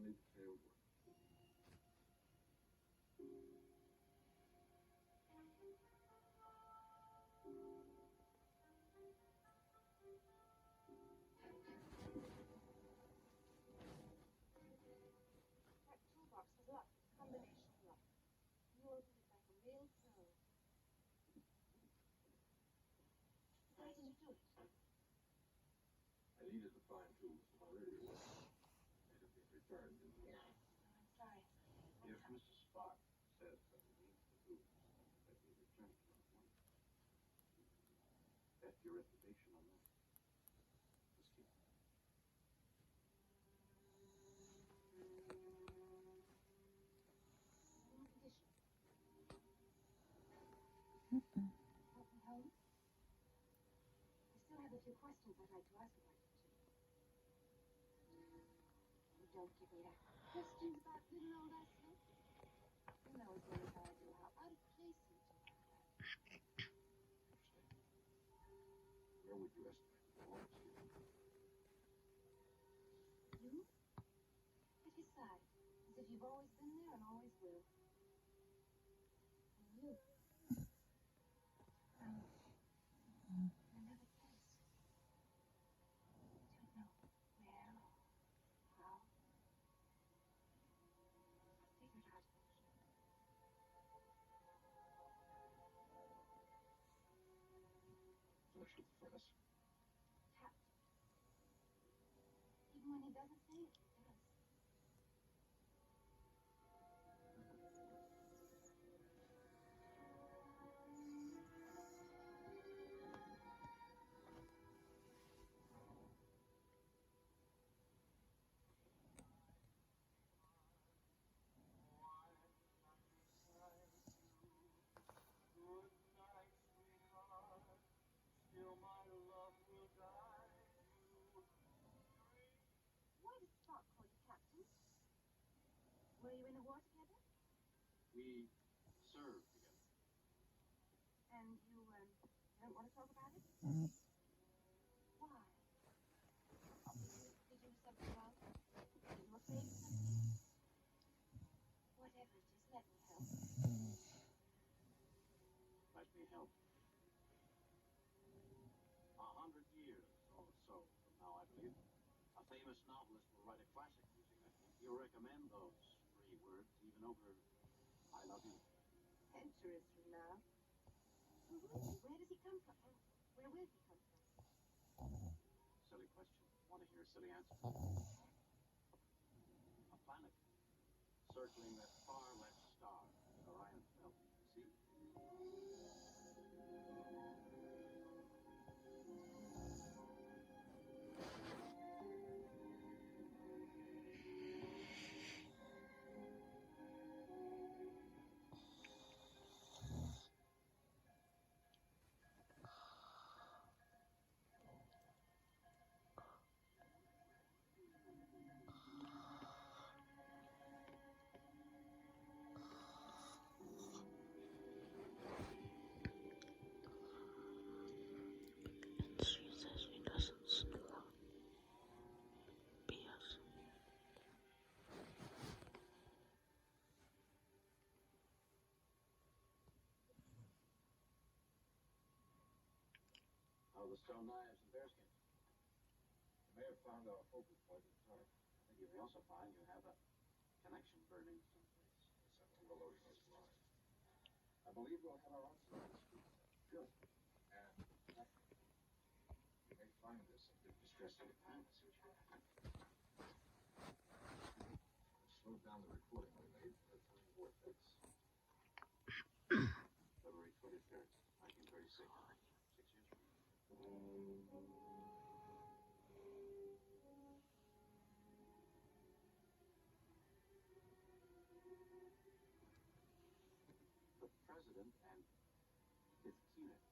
only failed one. That toolbox has lots of combination lock. You opened it like a real pro. Why did you do it? I needed to find tools for my radio work. They have been returned in the war. I'm sorry. If Mr. Spock says that he needs the tools that he returned to us one, bet your reputation on that. Just keep it. Any condition. Help me home? I still have a few questions I'd like to ask about you two. Oh, don't give me that. Questions about little old Ursula? You know as well as I do how out of place you two are. Understand? Where would you estimate the performance to? You? At his side, as if you've always been there and always will. And you? In another place. Don't know where or how. Figure it out eventually. Flush with the furnace. Tapped. Even when he doesn't say it, he does. Why did Spock call you captain? Were you in a war together? We served together. And you, don't want to talk about it? Why? Did you do something wrong? Are you afraid of something? Whatever it is, let me help. Let me help. 100 years or so from now, I believe, a famous novelist will write a classic using that name. He'll recommend those 3 words even over I love you. Centuries from now. Who will he? Where does he come from? And where will he come from? Silly question. Want to hear a silly answer? A planet circling that far-left star in Orion's belt. See? She says she doesn't snore. BS. How are the stone knives and bearskins? You may have found our focal point in time. I think you may also find you have a connection burning someplace. Something below those lines. I believe we'll have our answer this week. Good. And you may find this a bit distressing. I slowed down the recording we made for the time vortex. February 23rd, 1936. 6 years from now. The president and 15th